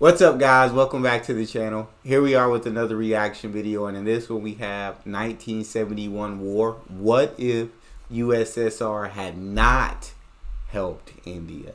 What's up, guys? Welcome back to the channel. Here we are with another reaction video, and in this one we have 1971 war. What if USSR had not helped India?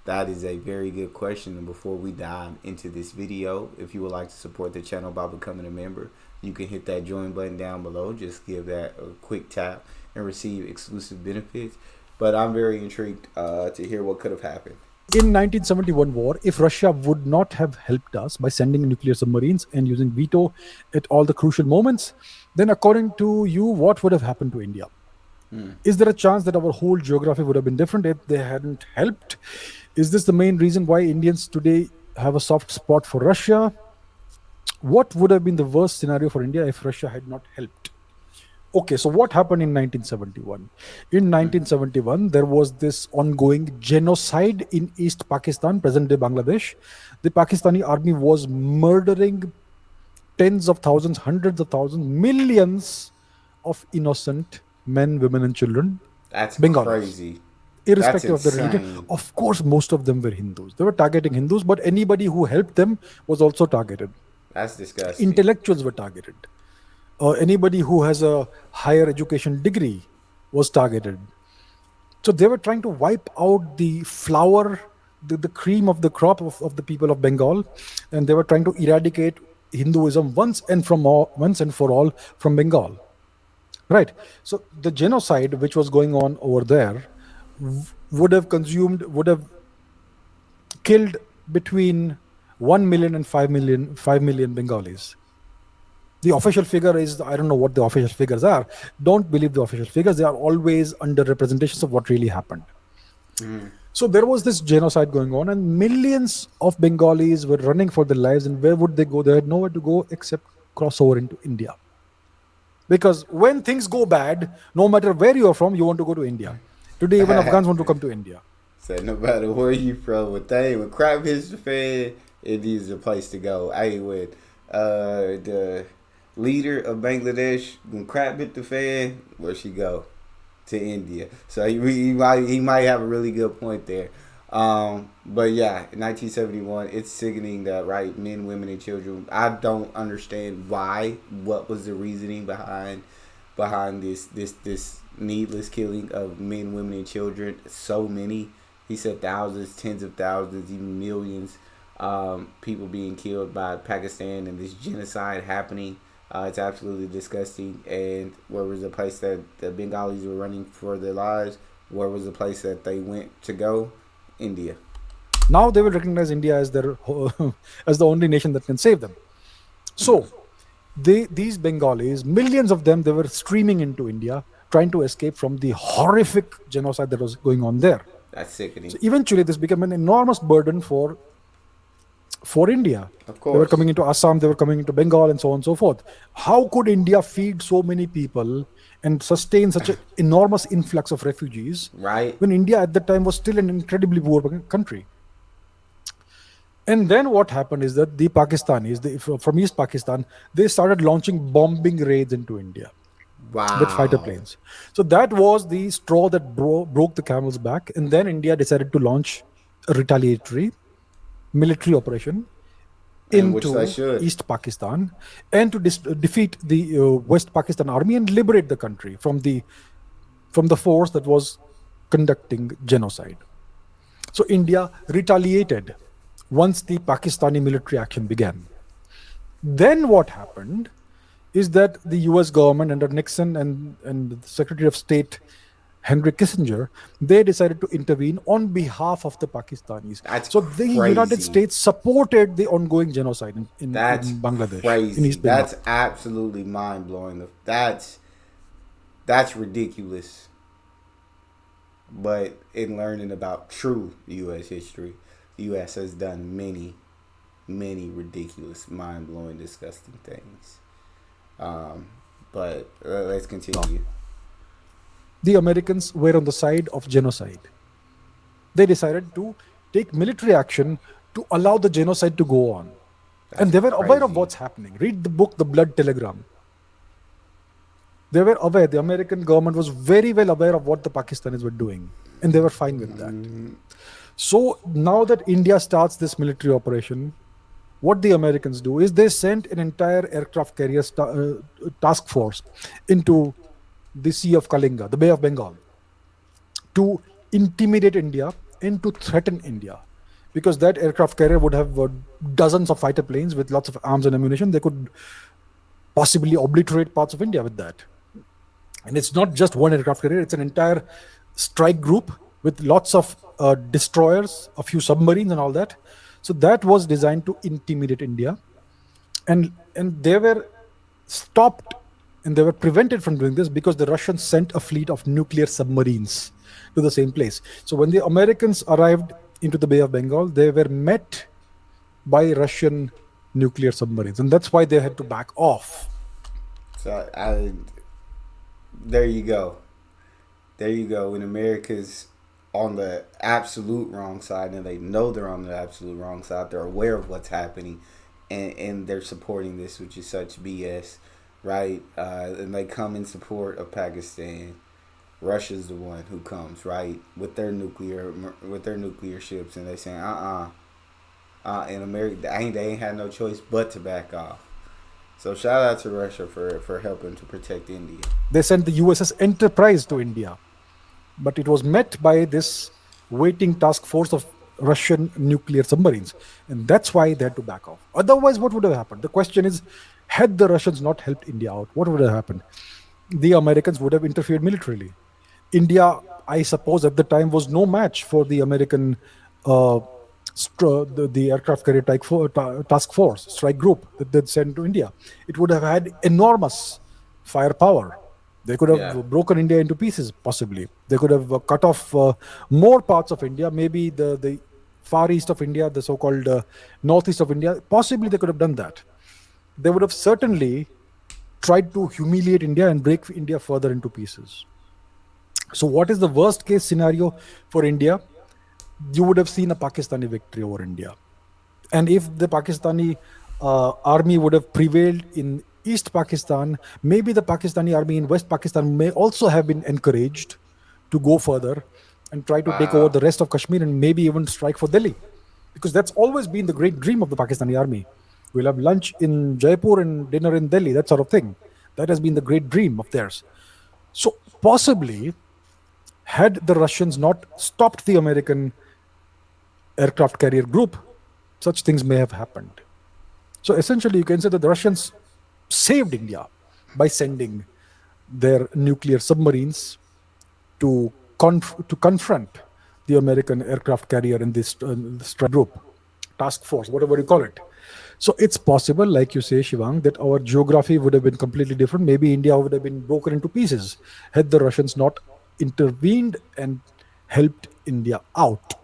That is a very good question. And before we dive into this video, if you would like to support the channel by becoming a member, you can hit that join button down below. Just give that a quick tap and receive exclusive benefits. But I'm very intrigued to hear what could have happened. In 1971 war, if Russia would not have helped us by sending nuclear submarines and using veto at all the crucial moments, then according to you, what would have happened to India? Is there a chance that our whole geography would have been different if they hadn't helped? Is this the main reason why Indians today have a soft spot for Russia? What would have been the worst scenario for India if Russia had not helped? Okay, so what happened in 1971? In 1971, there was this ongoing genocide in East Pakistan, present-day Bangladesh. The Pakistani army was murdering tens of thousands, hundreds of thousands, millions of innocent men, women, and children, That's Bengalis, crazy. That's irrespective of the religion. insane. Of course, most of them were Hindus. They were targeting Hindus, but anybody who helped them was also targeted. That's disgusting. Intellectuals were targeted. Anybody who has a higher education degree was targeted. So they were trying to wipe out the flower, the cream of the crop of the people of Bengal, and they were trying to eradicate Hinduism once and for all from Bengal. Right. So the genocide which was going on over there would have killed between 1 million and 5 million Bengalis. The official figure is, I don't know what the official figures are. Don't believe the official figures. They are always under representations of what really happened. So there was this genocide going on, and millions of Bengalis were running for their lives. And where would they go? They had nowhere to go except cross over into India. Because when things go bad, no matter where you are from, you want to go to India. Today, even Afghans want to come to India. So no matter where you from, when crap hits the fan, it is a place to go. Hey, when the leader of Bangladesh, when crap hit the fan, where she go? To India. So he might have a really good point there. But yeah, in 1971, it's sickening that, right, men, women, and children. I don't understand why. What was the reasoning behind this needless killing of men, women, and children? So many. He said thousands, tens of thousands, even millions. People being killed by Pakistan and this genocide happening. It's absolutely disgusting. And where was the place that the Bengalis were running for their lives? Where was the place that they went to go? India. Now they will recognize India as their as the only nation that can save them. So these Bengalis, millions of them, they were streaming into India, trying to escape from the horrific genocide that was going on there. That's sickening. So eventually, this became an enormous burden for India. Of They were course. coming into Assam, they were coming into Bengal, and so on and so forth. How could India feed so many people and sustain such an enormous influx of refugees Right? when India at that time was still an incredibly poor country? And then what happened is that the Pakistanis, from East Pakistan, they started launching bombing raids into India with fighter Wow. planes. So that was the straw that broke the camel's back. And then India decided to launch a retaliatory military operation And which they into should. East Pakistan and to defeat the West Pakistan army and liberate the country from the force that was conducting genocide. So India retaliated once the Pakistani military action began. Then what happened is that the US government under Nixon and the Secretary of State Henry Kissinger, they decided to intervene on behalf of the Pakistanis. That's So the United crazy. States supported the ongoing genocide That's in Bangladesh, in crazy. East Bengal. That's absolutely mind blowing. That's ridiculous. But in learning about true U.S. history, the U.S. has done many ridiculous, mind blowing, disgusting things. But let's continue. The Americans were on the side of genocide. They decided to take military action to allow the genocide to go on. That's And they were aware of crazy. what's happening. Read the book, The Blood Telegram. They were aware, the American government was very well aware of what the Pakistanis were doing, and they were fine with that. So now that India starts this military operation what the Americans do is they sent an entire aircraft carrier task force into the Sea of Kalinga, the Bay of Bengal, to intimidate India and to threaten India. Because that aircraft carrier would have dozens of fighter planes with lots of arms and ammunition. They could possibly obliterate parts of India with that. And it's not just one aircraft carrier, it's an entire strike group with lots of destroyers, a few submarines, and all that. So that was designed to intimidate India. And they were stopped and they were prevented from doing this because the Russians sent a fleet of nuclear submarines to the same place. So when the Americans arrived into the Bay of Bengal, they were met by Russian nuclear submarines, and that's why they had to back off. So there you go. There you go. When America's on the absolute wrong side and they know they're on the absolute wrong side, they're aware of what's happening, and they're supporting this, which is such BS, right? And they come in support of Pakistan. Russia's the one who comes, right, with their nuclear ships, and they saying in America they ain't had no choice but to back off. So shout out to Russia for helping to protect India. They sent the USS Enterprise to India, but it was met by this waiting task force of Russian nuclear submarines, and that's why they had to back off. Otherwise, what would have happened? The question is, had the Russians not helped India out, what would have happened? The Americans would have interfered militarily. India, I suppose, at the time was no match for the American, uh, the aircraft carrier task force strike group that they'd sent to India. It would have had enormous firepower. They could Yeah. have broken India into pieces, possibly. They could have cut off more parts of India, maybe the far east of India, the so-called northeast of India. Possibly they could have done that. They would have certainly tried to humiliate India and break India further into pieces. So, what is the worst case scenario for India? You would have seen a Pakistani victory over India. And if the Pakistani army would have prevailed in East Pakistan, maybe the Pakistani army in West Pakistan may also have been encouraged to go further and try to take over Wow. the rest of Kashmir and maybe even strike for Delhi. Because that's always been the great dream of the Pakistani army. We'll have lunch in Jaipur and dinner in Delhi, that sort of thing. That has been the great dream of theirs. So, possibly, had the Russians not stopped the American aircraft carrier group, such things may have happened. So essentially, you can say that the Russians saved India by sending their nuclear submarines to to confront the American aircraft carrier in this strike group, task force, whatever you call it. So it's possible, like you say, Shivang, that our geography would have been completely different. Maybe India would have been broken into pieces had the Russians not intervened and helped India out.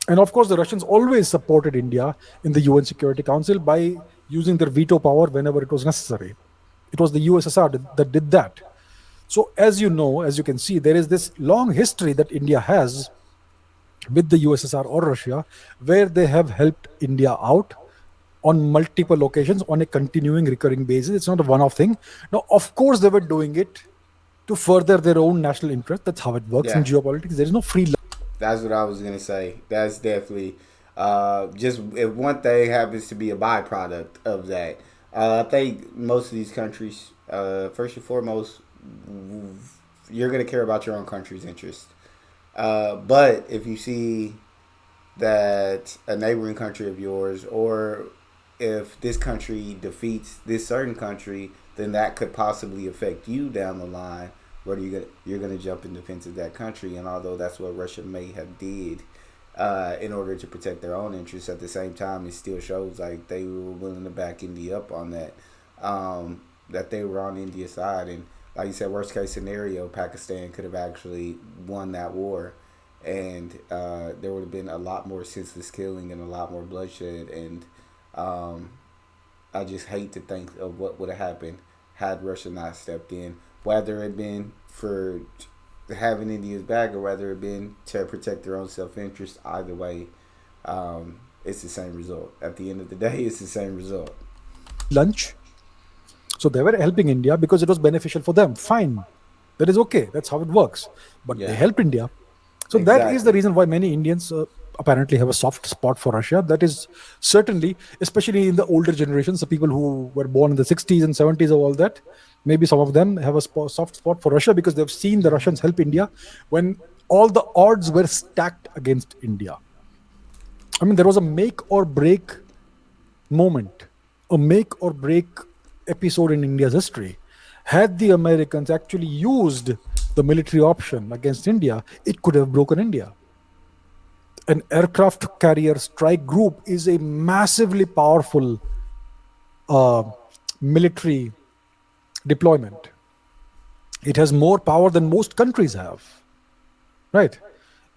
And of course, the Russians always supported India in the UN Security Council by using their veto power whenever it was necessary. It was the USSR that did that. So, as you know, as you can see, there is this long history that India has with the USSR or Russia where they have helped India out on multiple occasions on a continuing, recurring basis. It's not a one off thing. Now, of course, they were doing it to further their own national interest. That's how it works in Yeah. geopolitics. There is no free. That's what I was gonna say. That's definitely just if one thing happens to be a byproduct of that. I think most of these countries, first and foremost, you're gonna care about your own country's interest. But if you see that a neighboring country of yours, or if this country defeats this certain country, then that could possibly affect you down the line. Whether you're gonna jump in defense of that country, and although that's what Russia may have did in order to protect their own interests, at the same time it still shows like they were willing to back India up on that. That they were on India's side, and like you said, worst case scenario, Pakistan could have actually won that war, and there would have been a lot more senseless killing and a lot more bloodshed. And um, I just hate to think of what would have happened had Russia not stepped in, whether it been for having India's back or whether it been to protect their own self interest. Either way, it's the same result. At the end of the day, it's the same result. Lunch. So they were helping India because it was beneficial for them. Fine. That is okay. That's how it works. But they Yeah, helped India. So that is the exactly. reason why many Indians apparently have a soft spot for Russia. That is certainly, especially in the older generations, the people who were born in the 60s and 70s of all that, maybe some of them have a soft spot for Russia because they've seen the Russians help India when all the odds were stacked against India. I mean, there was a make or break moment, a make or break episode in India's history. Had the Americans actually used the military option against India, it could have broken India. An aircraft carrier strike group is a massively powerful uh, military deployment. It has more power than most countries have, right?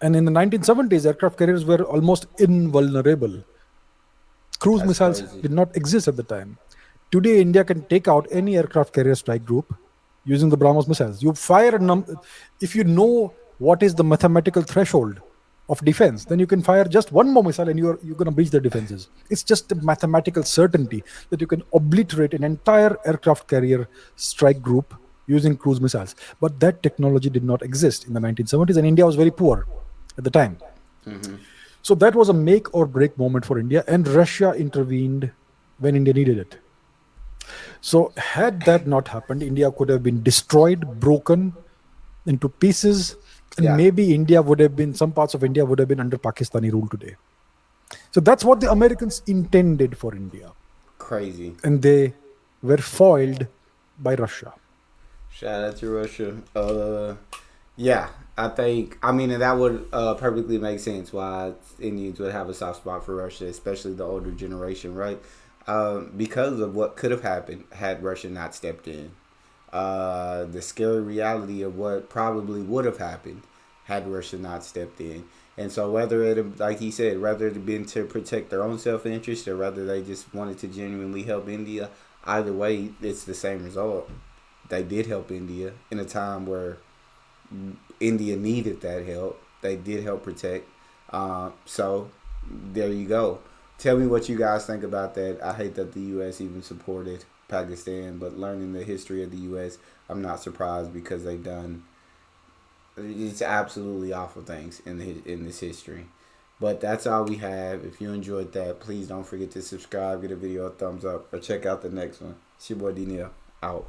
And in the 1970s, aircraft carriers were almost invulnerable. Cruise That's missiles crazy. did not exist at the time. Today, India can take out any aircraft carrier strike group using the BrahMos missiles. You fire if you know what is the mathematical threshold of defense, then you can fire just one more missile and you're going to breach the defenses. It's just a mathematical certainty that you can obliterate an entire aircraft carrier strike group using cruise missiles. But that technology did not exist in the 1970s, and India was very poor at the time. So that was a make or break moment for India, and Russia intervened when India needed it. So, had that not happened, India could have been destroyed, broken into pieces, and Yeah, maybe India would have been, some parts of India would have been under Pakistani rule today. So, that's what the Americans intended for India, crazy. and they were foiled by Russia. Shout out to Russia. Yeah, I think, I mean, and that would perfectly make sense why Indians would have a soft spot for Russia, especially the older generation, right? Because of what could have happened had Russia not stepped in. The scary reality of what probably would have happened had Russia not stepped in. And so, whether it, like he said, whether it had been to protect their own self interest or whether they just wanted to genuinely help India, either way, it's the same result. They did help India in a time where India needed that help. They did help protect. So there you go. Tell me what you guys think about that. I hate that the U.S. even supported Pakistan, but learning the history of the U.S., I'm not surprised because they've done it's absolutely awful things in this history. But that's all we have. If you enjoyed that, please don't forget to subscribe, give the video a thumbs up, or check out the next one. It's your boy D Neil out.